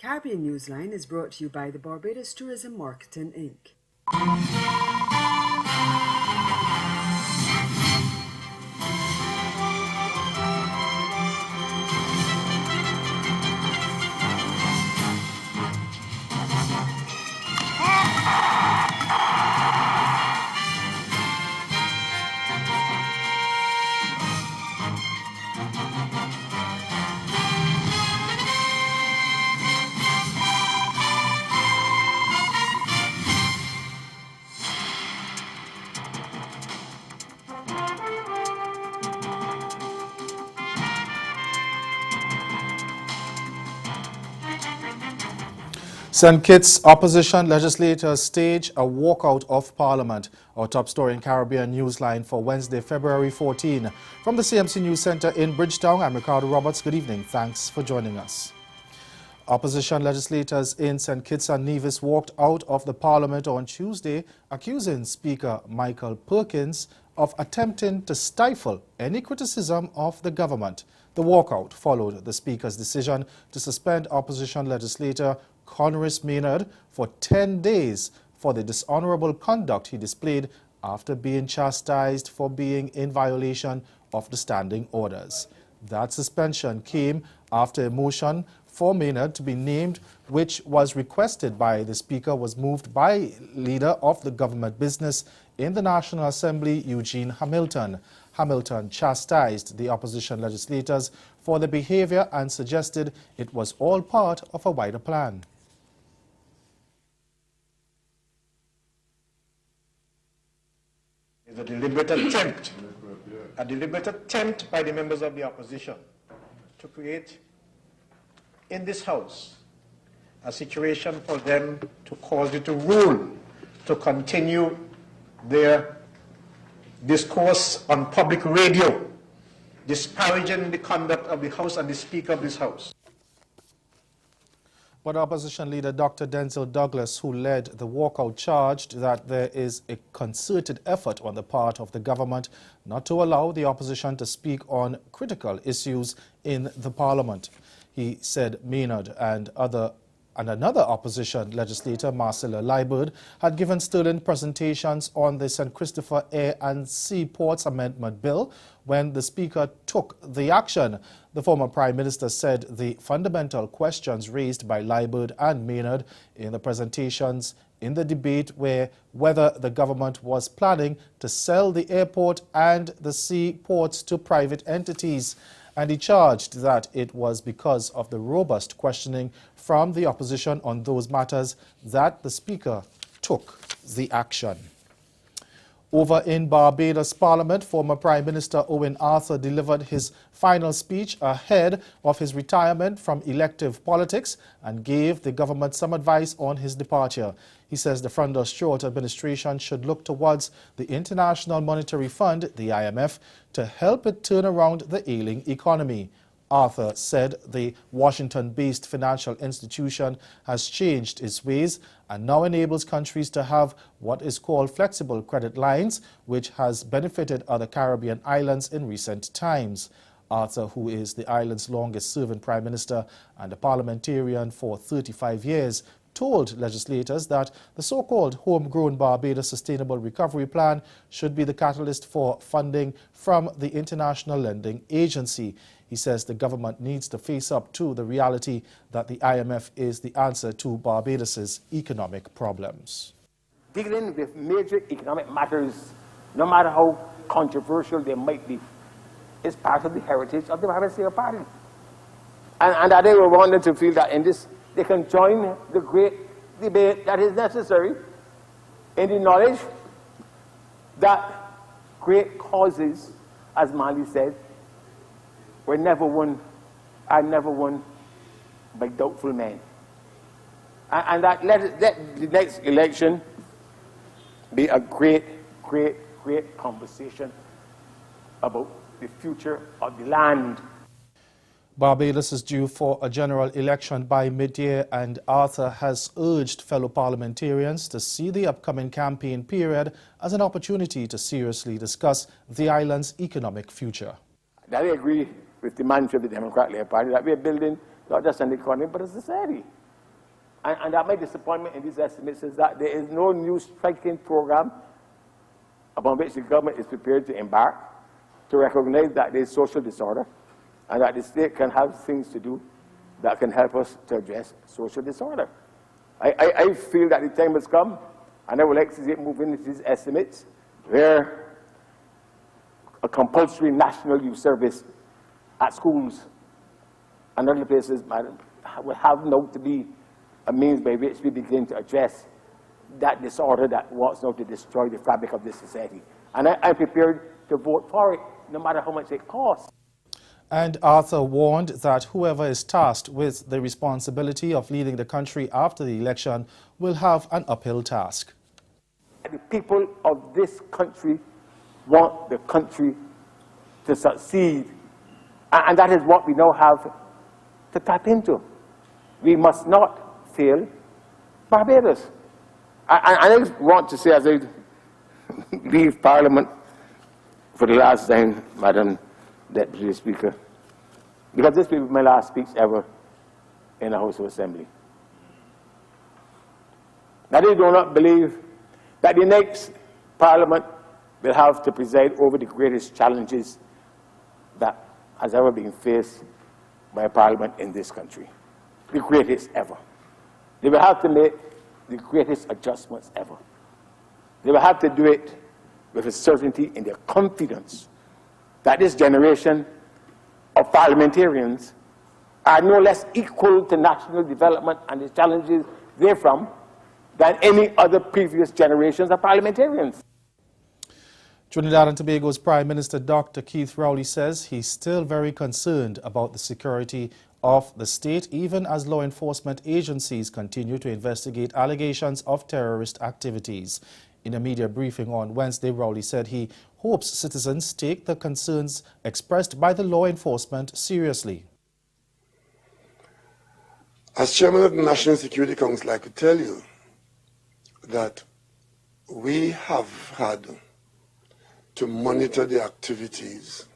Caribbean Newsline is brought to you by the Barbados Tourism Marketing Inc. St. Kitts opposition legislators stage a walkout of Parliament. Our top story in Caribbean Newsline for Wednesday, February 14. From the CMC News Center in Bridgetown, I'm Ricardo Roberts. Good evening. Thanks for joining us. Opposition legislators in St. Kitts and Nevis walked out of the Parliament on Tuesday, accusing Speaker Michael Perkins of attempting to stifle any criticism of the government. The walkout followed the Speaker's decision to suspend opposition legislator Conris Maynard for 10 days for the dishonorable conduct he displayed after being chastised for being in violation of the standing orders. That suspension came after a motion for Maynard to be named, which was requested by the Speaker, was moved by leader of the government business in the National Assembly, Eugene Hamilton. Hamilton chastised the opposition legislators for their behavior and suggested it was all part of a wider plan. It's a deliberate attempt by the members of the opposition to create in this House a situation for them to cause it to rule, to continue their discourse on public radio, disparaging the conduct of the House and the Speaker of this House. But opposition leader Dr. Denzel Douglas, who led the walkout, charged that there is a concerted effort on the part of the government not to allow the opposition to speak on critical issues in the Parliament. He said Maynard and another opposition legislator, Marcella Liburd, had given sterling presentations on the St. Christopher Air and Seaports Amendment Bill when the Speaker took the action. The former Prime Minister said the fundamental questions raised by Liburd and Maynard in the presentations in the debate were whether the government was planning to sell the airport and the seaports to private entities. And he charged that it was because of the robust questioning from the opposition on those matters that the Speaker took the action. Over in Barbados Parliament, former Prime Minister Owen Arthur delivered his final speech ahead of his retirement from elective politics and gave the government some advice on his departure. He says the Flinders Stewart administration should look towards the International Monetary Fund, the IMF, to help it turn around the ailing economy. Arthur said the Washington-based financial institution has changed its ways and now enables countries to have what is called flexible credit lines, which has benefited other Caribbean islands in recent times. Arthur, who is the island's longest-serving prime minister and a parliamentarian for 35 years, told legislators that the so-called homegrown Barbados Sustainable Recovery Plan should be the catalyst for funding from the International Lending Agency. He says the government needs to face up to the reality that the IMF is the answer to Barbados's economic problems. Dealing with major economic matters, no matter how controversial they might be, is part of the heritage of the Barbados Labour Party. And that they were wanted to feel that in this, they can join the great debate that is necessary in the knowledge that great causes, as Mali said, were never won by doubtful men. And that let the next election be a great conversation about the future of the land. Barbados is due for a general election by mid-year, and Arthur has urged fellow parliamentarians to see the upcoming campaign period as an opportunity to seriously discuss the island's economic future. I agree with the mantra of the Democratic Labour Party that we are building not just an economy but a society. And that my disappointment in these estimates is that there is no new striking program upon which the government is prepared to embark to recognize that there is social disorder and that the state can have things to do that can help us to address social disorder. I feel that the time has come, and I would like to see it move into these estimates where a compulsory national youth service at schools and other places will have now to be a means by which we begin to address that disorder that wants now to destroy the fabric of this society. And I'm prepared to vote for it, no matter how much it costs. And Arthur warned that whoever is tasked with the responsibility of leading the country after the election will have an uphill task. The people of this country want the country to succeed. And that is what we now have to tap into. We must not fail Barbados. And I want to say, as I leave Parliament for the last time, Madam Deputy Speaker, because this will be my last speech ever in the House of Assembly. That I do not believe that the next Parliament will have to preside over the greatest challenges that has ever been faced by a Parliament in this country. The greatest ever. They will have to make the greatest adjustments ever. They will have to do it with a certainty in their confidence that this generation of parliamentarians are no less equal to national development and the challenges therefrom than any other previous generations of parliamentarians. Trinidad and Tobago's Prime Minister Dr. Keith Rowley says he's still very concerned about the security of the state, even as law enforcement agencies continue to investigate allegations of terrorist activities. In a media briefing on Wednesday, Rowley said he hopes citizens take the concerns expressed by the law enforcement seriously. As Chairman of the National Security Council, I could tell you that we have had to monitor the activities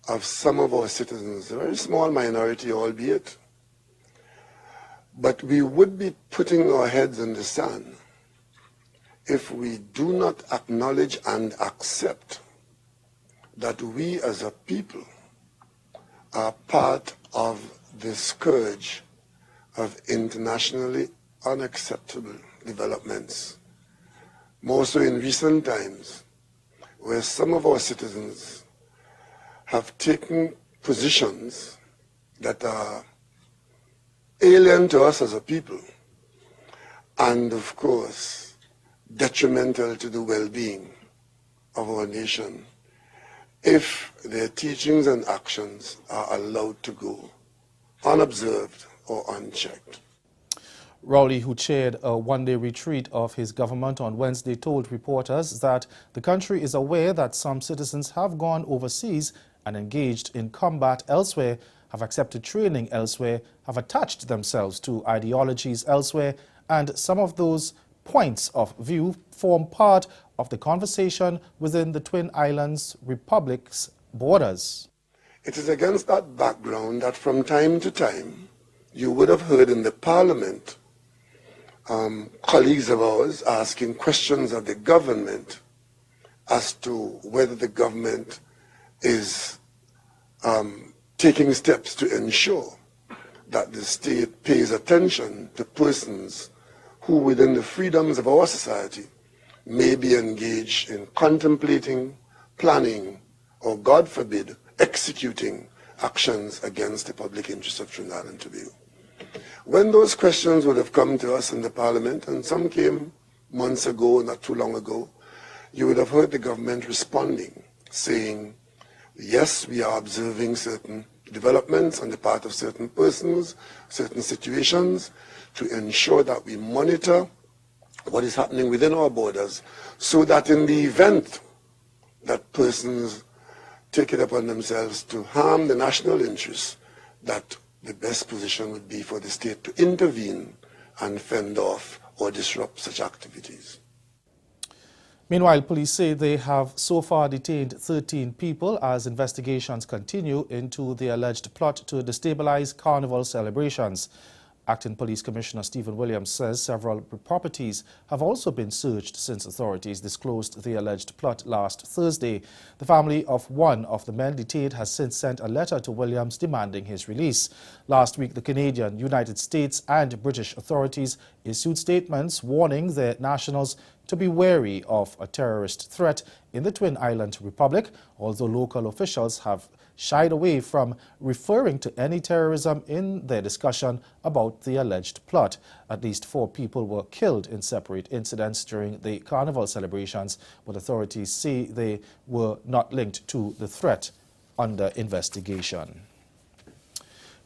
of some of our citizens, a very small minority albeit, but we would be putting our heads in the sand if we do not acknowledge and accept that we as a people are part of the scourge of internationally unacceptable developments, more so in recent times, where some of our citizens have taken positions that are alien to us as a people, and of course, detrimental to the well-being of our nation if their teachings and actions are allowed to go unobserved or unchecked. Rowley, who chaired a one-day retreat of his government on Wednesday, told reporters that the country is aware that some citizens have gone overseas and engaged in combat elsewhere, have accepted training elsewhere, have attached themselves to ideologies elsewhere, and some of those points of view form part of the conversation within the Twin Islands Republic's borders. It is against that background that from time to time you would have heard in the Parliament colleagues of ours asking questions of the government as to whether the government is taking steps to ensure that the state pays attention to persons who within the freedoms of our society may be engaged in contemplating, planning, or God forbid, executing actions against the public interest of Trinidad and Tobago. When those questions would have come to us in the Parliament, and some came months ago, not too long ago, you would have heard the government responding, saying, yes, we are observing certain developments on the part of certain persons, certain situations, to ensure that we monitor what is happening within our borders, so that in the event that persons take it upon themselves to harm the national interests, that the best position would be for the state to intervene and fend off or disrupt such activities. Meanwhile, police say they have so far detained 13 people as investigations continue into the alleged plot to destabilize carnival celebrations. Acting Police Commissioner Stephen Williams says several properties have also been searched since authorities disclosed the alleged plot last Thursday. The family of one of the men detained has since sent a letter to Williams demanding his release. Last week, the Canadian, United States and British authorities issued statements warning their nationals to be wary of a terrorist threat in the Twin Island Republic, although local officials have shied away from referring to any terrorism in their discussion about the alleged plot. At least 4 people were killed in separate incidents during the carnival celebrations, but authorities say they were not linked to the threat under investigation.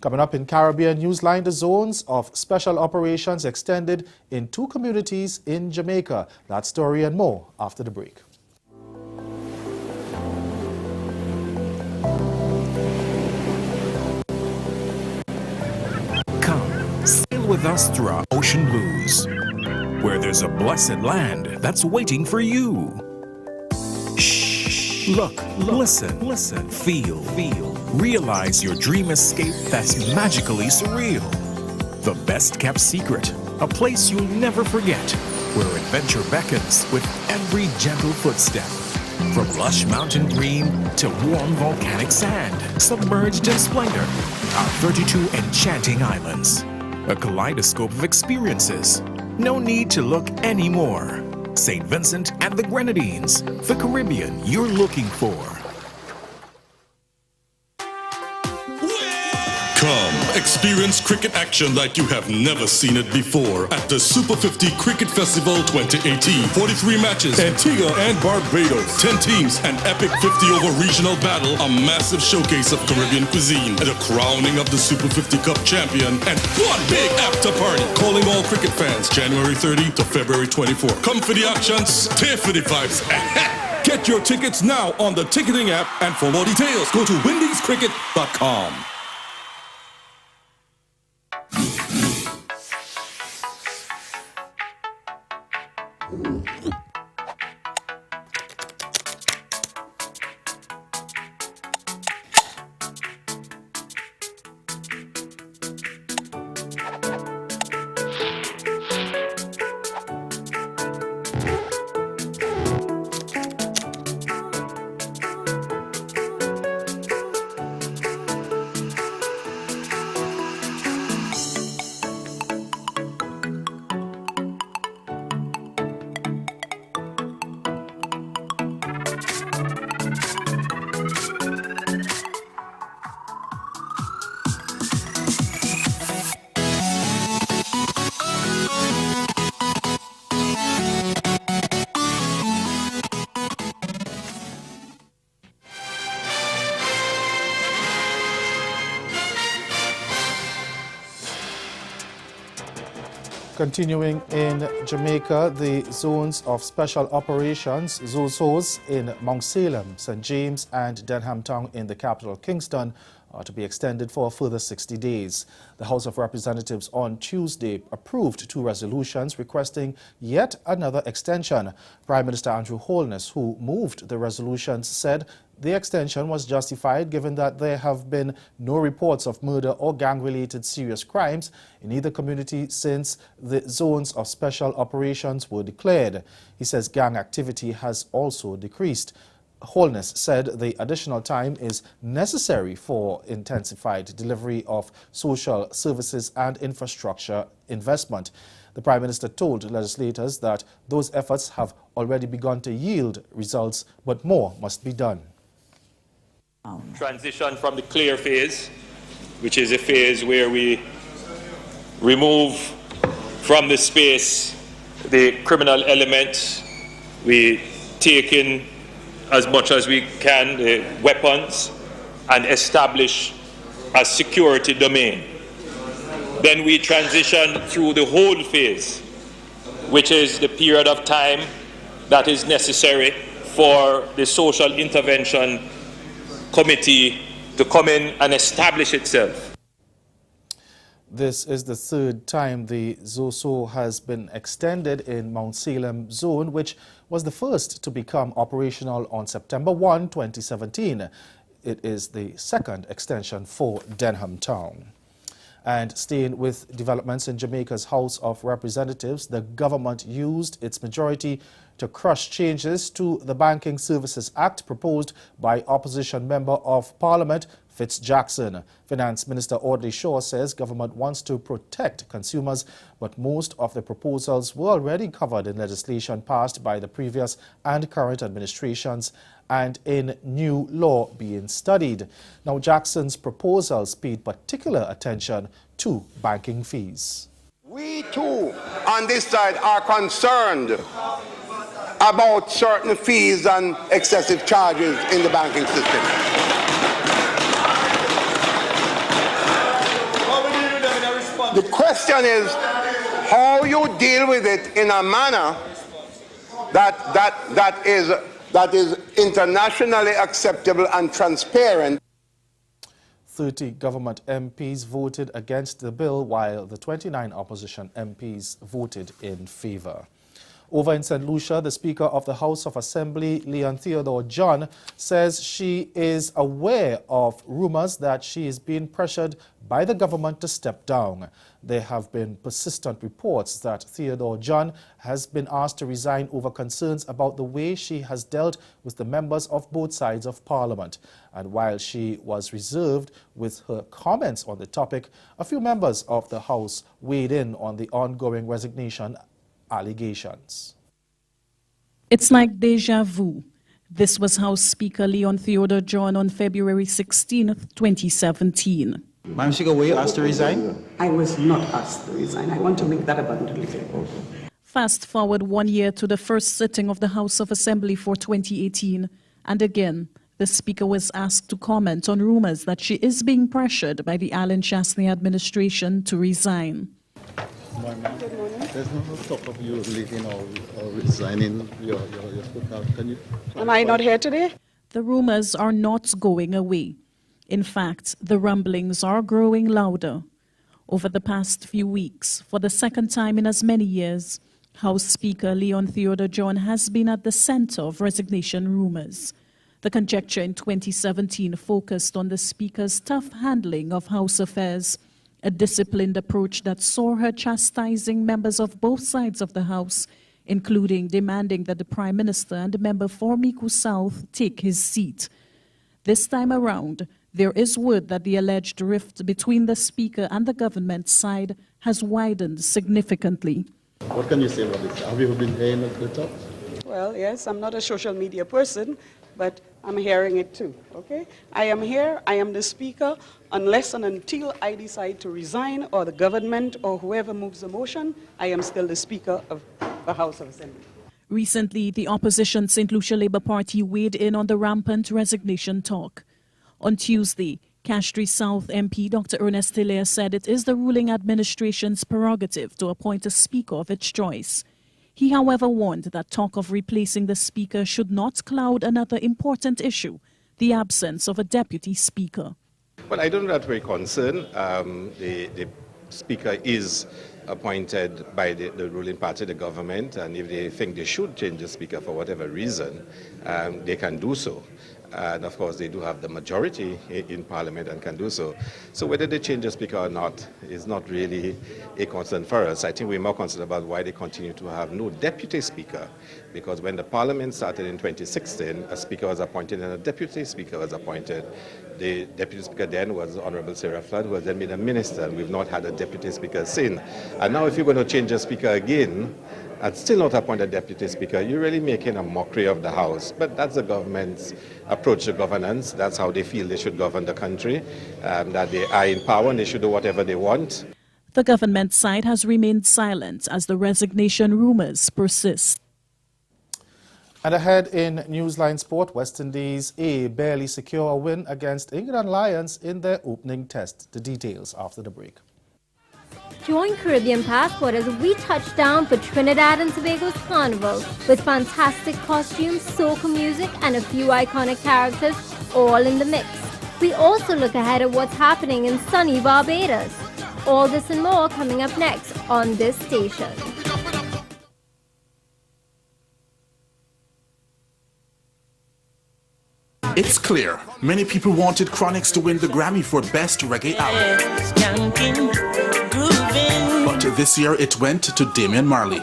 Coming up in Caribbean Newsline, the zones of special operations extended in 2 communities in Jamaica. That story and more after the break. Come, sail with us through our ocean blues, where there's a blessed land that's waiting for you. Shh, look, listen, feel. Realize your dream escape that's magically surreal. The best kept secret, a place you'll never forget, where adventure beckons with every gentle footstep. From lush mountain green to warm volcanic sand, submerged in splendor, our 32 enchanting islands. A kaleidoscope of experiences. No need to look anymore. St. Vincent and the Grenadines, the Caribbean you're looking for. Come, experience cricket action like you have never seen it before at the Super 50 Cricket Festival 2018. 43 matches, Antigua and Barbados. 10 teams, an epic 50-over regional battle, a massive showcase of Caribbean cuisine, and a crowning of the Super 50 Cup champion, and one big after party. Calling all cricket fans, January 30 to February 24. Come for the action, stay for the vibes. Get your tickets now on the ticketing app, and for more details, go to windiescricket.com. Continuing in Jamaica, the zones of special operations, ZOSOs, in Mount Salem, St. James and Denham Town in the capital, Kingston, are to be extended for a further 60 days. The House of Representatives on Tuesday approved 2 resolutions requesting yet another extension. Prime Minister Andrew Holness, who moved the resolutions, said the extension was justified given that there have been no reports of murder or gang-related serious crimes in either community since the zones of special operations were declared. He says gang activity has also decreased. Holness said the additional time is necessary for intensified delivery of social services and infrastructure investment. The Prime Minister told legislators that those efforts have already begun to yield results, but more must be done. Transition from the clear phase, which is a phase where we remove from the space the criminal elements, we take in as much as we can the weapons and establish a security domain. Then we transition through the whole phase, which is the period of time that is necessary for the social intervention committee to come in and establish itself. This is the 3rd time the ZOSO has been extended in Mount Salem zone, which was the first to become operational on September 1, 2017. It is the 2nd extension for Denham Town. And staying with developments in Jamaica's House of Representatives, the government used its majority to crush changes to the Banking Services Act proposed by opposition Member of Parliament Fitz Jackson. Finance Minister Audley Shaw says government wants to protect consumers, but most of the proposals were already covered in legislation passed by the previous and current administrations and in new law being studied. Now, Jackson's proposals paid particular attention to banking fees. We too, on this side, are concerned about certain fees and excessive charges in the banking system. The question is how you deal with it in a manner that is internationally acceptable and transparent. 30 government MPs voted against the bill, while the 29 opposition MPs voted in favor. Over in St. Lucia, the Speaker of the House of Assembly, Leon Theodore John, says she is aware of rumors that she is being pressured by the government to step down. There have been persistent reports that Theodore John has been asked to resign over concerns about the way she has dealt with the members of both sides of Parliament. And while she was reserved with her comments on the topic, a few members of the House weighed in on the ongoing resignation allegations. It's like deja vu. This was House Speaker Leon Theodore John on February 16, 2017. Madam Speaker, were you asked to resign? I was not asked to resign. I want to make that abundantly clear. Fast forward 1 year to the first sitting of the House of Assembly for 2018, and again, the Speaker was asked to comment on rumors that she is being pressured by the Alan Chastney administration to resign. Good morning. There's no talk of you leaving or resigning your speaker. Can you? Am I not here today? The rumors are not going away. In fact, the rumblings are growing louder. Over the past few weeks, for the second time in as many years, House Speaker Leon Theodore John has been at the center of resignation rumors. The conjecture in 2017 focused on the Speaker's tough handling of House affairs, a disciplined approach that saw her chastising members of both sides of the House, including demanding that the Prime Minister and member for Miku South take his seat. This time around, there is word that the alleged rift between the Speaker and the government side has widened significantly. What can you say about this? Have you been hearing the talk? Well, yes, I'm not a social media person, but I'm hearing it too, okay? I am here, I am the Speaker, unless and until I decide to resign or the government or whoever moves the motion, I am still the Speaker of the House of Assembly. Recently, the opposition St. Lucia Labour Party weighed in on the rampant resignation talk. On Tuesday, Castries South MP Dr. Ernest Hilaire said it is the ruling administration's prerogative to appoint a Speaker of its choice. He, however, warned that talk of replacing the Speaker should not cloud another important issue, the absence of a Deputy Speaker. Well, I don't know that we're concerned. The Speaker is appointed by the ruling party, the government, and if they think they should change the Speaker for whatever reason, they can do so. And of course, they do have the majority in Parliament and can do so. So whether they change the Speaker or not is not really a concern for us. I think we're more concerned about why they continue to have no Deputy Speaker, because when the Parliament started in 2016, a Speaker was appointed and a Deputy Speaker was appointed. The Deputy Speaker then was Honorable Sarah Flood, who was then made a minister, and we've not had a Deputy Speaker since. And now if you're going to change the Speaker again, and still not appoint a Deputy Speaker, you're really making a mockery of the House. But that's the government's approach to governance. That's how they feel they should govern the country, that they are in power and they should do whatever they want. The government side has remained silent as the resignation rumors persist. And ahead in Newsline Sport, West Indies A barely secure a win against England Lions in their opening test. The details after the break. Join Caribbean Passport as we touch down for Trinidad and Tobago's Carnival with fantastic costumes, soca music, and a few iconic characters all in the mix. We also look ahead at what's happening in sunny Barbados. All this and more coming up next on this station. It's clear, many people wanted Chronix to win the Grammy for Best Reggae Album. But this year it went to Damian Marley.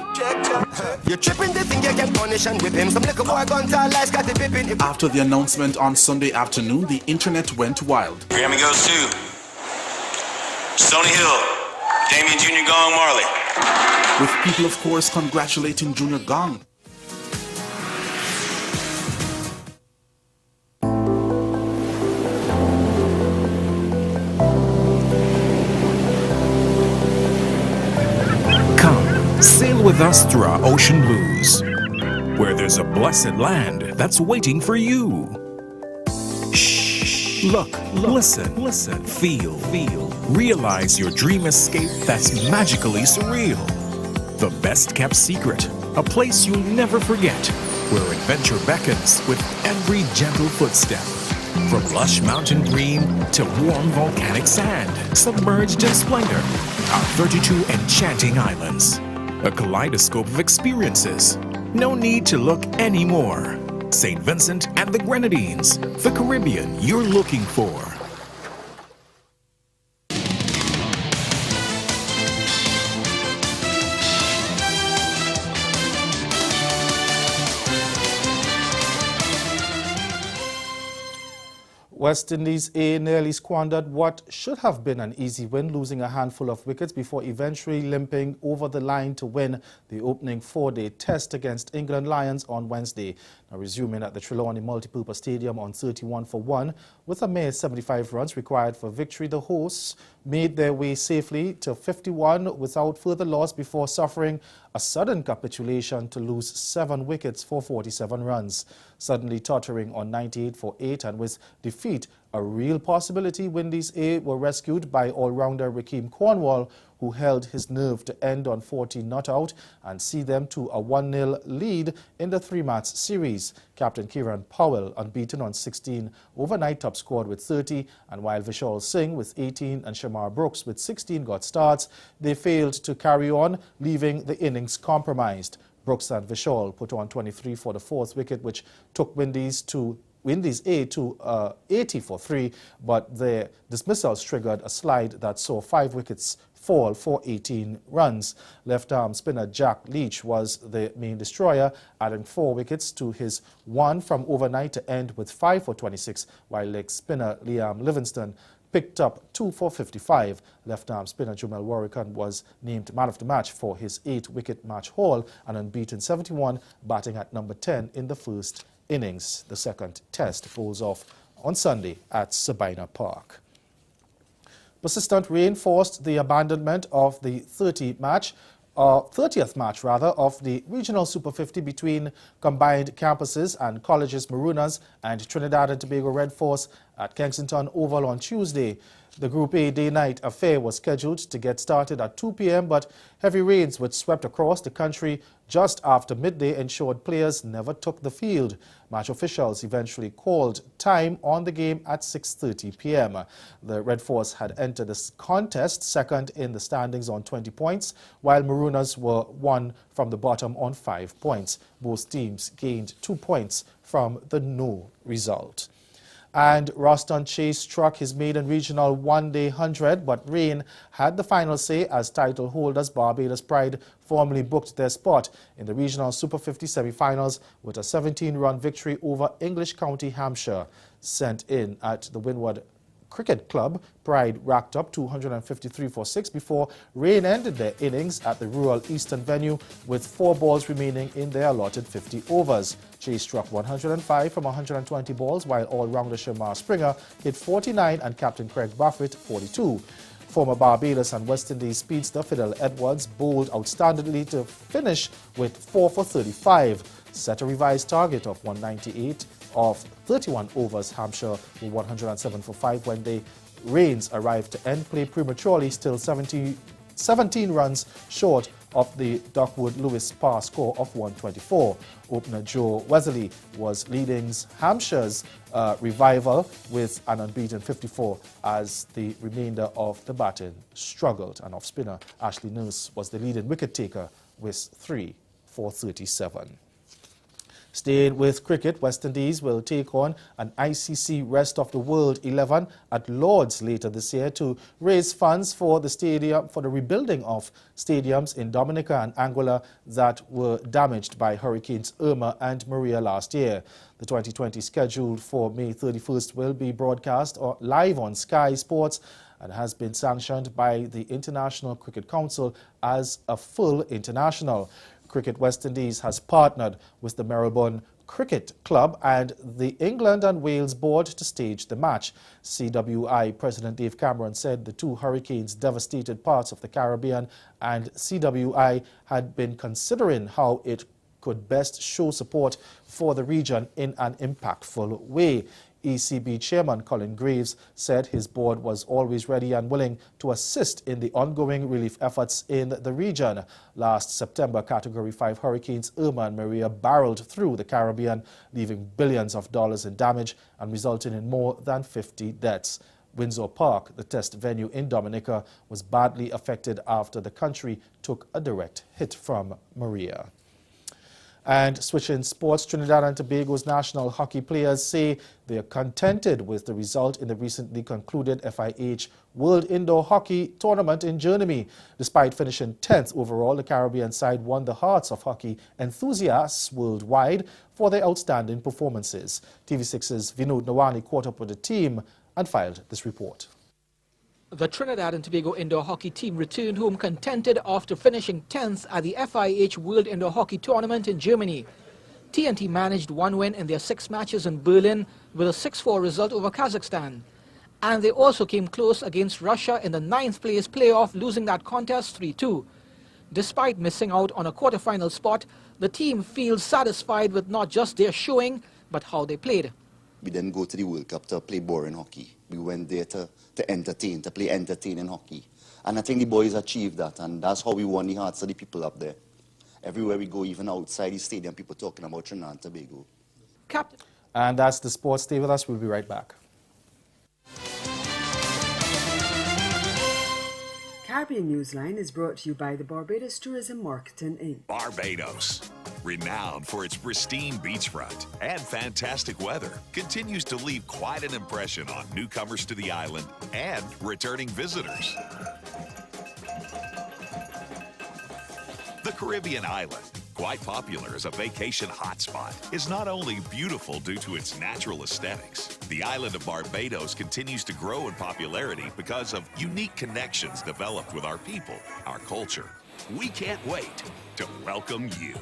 After the announcement on Sunday afternoon, the internet went wild. Grammy goes to Stony Hill, Damian Jr. Gong Marley. With people, of course, congratulating Junior Gong. Sail with us through our ocean blues, where there's a blessed land that's waiting for you. Shh, look, listen, feel, realize your dream escape that's magically surreal. The best kept secret, a place you'll never forget, where adventure beckons with every gentle footstep. From lush mountain green to warm volcanic sand, submerged in splendor, our 32 enchanting islands. A kaleidoscope of experiences. No need to look anymore. St. Vincent and the Grenadines, the Caribbean you're looking for. West Indies A nearly squandered what should have been an easy win, losing a handful of wickets before eventually limping over the line to win the opening four-day test against England Lions on Wednesday. Now resuming at the Trelawney Multipurpose Stadium on 31 for 1, with a mere 75 runs required for victory, the hosts made their way safely to 51 without further loss before suffering a sudden capitulation to lose 7 wickets for 47 runs. Suddenly tottering on 98 for 8 and with defeat a real possibility, Windies A were rescued by all-rounder Rakeem Cornwall, who held his nerve to end on 14 not out and see them to a 1-0 lead in the 3-match series. Captain Kieran Powell, unbeaten on 16 overnight, top scored with 30, and while Vishal Singh with 18 and Shamar Brooks with 16 got starts, they failed to carry on, leaving the innings compromised. Brooks and Vishal put on 23 for the 4th wicket, which took Windies A to 80 for 3, but their dismissals triggered a slide that saw 5 wickets fall for 18 runs. Left-arm spinner Jack Leach was the main destroyer, adding 4 wickets to his 1 from overnight to end with 5 for 26, while leg spinner Liam Livingston picked up 2 for 55. Left-arm spinner Jumel Warrican was named man of the match for his 8-wicket match haul, an unbeaten 71, batting at number 10 in the first innings. The second test rolls off on Sunday at Sabina Park. Persistent rain forced the abandonment of the 30th match of the regional Super 50 between combined campuses and colleges Marooners and Trinidad and Tobago Red Force at Kensington Oval on Tuesday. The Group A day-night affair was scheduled to get started at 2 p.m., but heavy rains which swept across the country just after midday ensured players never took the field. Match officials eventually called time on the game at 6:30 p.m. The Red Force had entered this contest second in the standings on 20 points, while Marooners were one from the bottom on 5 points. Both teams gained 2 points from the no result. And Roston Chase struck his maiden regional one-day 100, but rain had the final say as title holders Barbados Pride formally booked their spot in the regional Super 50 semi-finals with a 17-run victory over English County, Hampshire. Sent in at the Windward Cricket Club, Pride racked up 253 for 6 before rain ended their innings at the rural eastern venue with 4 balls remaining in their allotted 50 overs. Chase struck 105 from 120 balls, while all-rounder Shamar Springer hit 49 and captain Craig Buffett 42. Former Barbados and West Indies speedster Fidel Edwards bowled outstandingly to finish with 4 for 35, set a revised target of 198 of 31 overs. Hampshire were 107 for 5 when the rains arrived to end play prematurely, still 17 runs short of the Duckwood-Lewis par score of 124. Opener Joe Wesley was leading Hampshire's revival with an unbeaten 54 as the remainder of the batting struggled. And off-spinner Ashley Nurse was the leading wicket-taker with 3 for 37. Staying with cricket, West Indies will take on an ICC Rest of the World 11 at Lord's later this year to raise funds for the rebuilding of stadiums in Dominica and Anguilla that were damaged by Hurricanes Irma and Maria last year. The 2020 scheduled for May 31st will be broadcast live on Sky Sports and has been sanctioned by the International Cricket Council as a full international. Cricket West Indies has partnered with the Marylebone Cricket Club and the England and Wales board to stage the match. CWI President Dave Cameron said the two hurricanes devastated parts of the Caribbean, and CWI had been considering how it could best show support for the region in an impactful way. ECB Chairman Colin Graves said his board was always ready and willing to assist in the ongoing relief efforts in the region. Last September, Category 5 hurricanes Irma and Maria barreled through the Caribbean, leaving billions of dollars in damage and resulting in more than 50 deaths. Windsor Park, the test venue in Dominica, was badly affected after the country took a direct hit from Maria. And switching sports, Trinidad and Tobago's national hockey players say they are contented with the result in the recently concluded FIH World Indoor Hockey Tournament in Germany. Despite finishing 10th overall, the Caribbean side won the hearts of hockey enthusiasts worldwide for their outstanding performances. TV6's Vinod Nawani caught up with the team and filed this report. The Trinidad and Tobago indoor hockey team returned home contented after finishing 10th at the FIH World Indoor Hockey Tournament in Germany. TNT managed one win in their 6 matches in Berlin with a 6-4 result over Kazakhstan. And they also came close against Russia in the 9th place playoff, losing that contest 3-2. Despite missing out on a quarterfinal spot, the team feels satisfied with not just their showing, but how they played. We didn't go to the World Cup to play boring hockey. We went there to entertain, to play entertaining hockey. And I think the boys achieved that, and that's how we won the hearts of the people up there. Everywhere we go, even outside the stadium, people talking about Trinidad and Tobago. And that's the sports. Stay with us. We'll be right back. Caribbean Newsline is brought to you by the Barbados Tourism Marketing Inc. Barbados, renowned for its pristine beachfront and fantastic weather, continues to leave quite an impression on newcomers to the island and returning visitors. The Caribbean island, quite popular as a vacation hotspot, is not only beautiful due to its natural aesthetics. The island of Barbados continues to grow in popularity because of unique connections developed with our people, our culture. We can't wait to welcome you.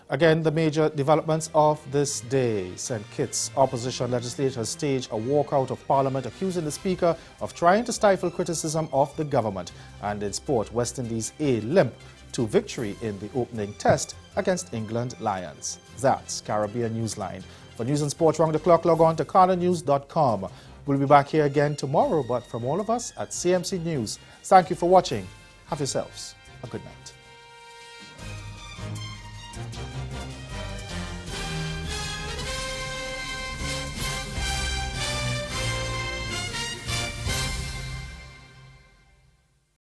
Again, the major developments of this day. St. Kitts opposition legislators staged a walkout of Parliament accusing the Speaker of trying to stifle criticism of the government. And in sport, West Indies A limp to victory in the opening test against England Lions. That's Caribbean Newsline. For news and sport round the clock, log on to CarterNews.com. We'll be back here again tomorrow, but from all of us at CMC News, thank you for watching. Have yourselves a good night.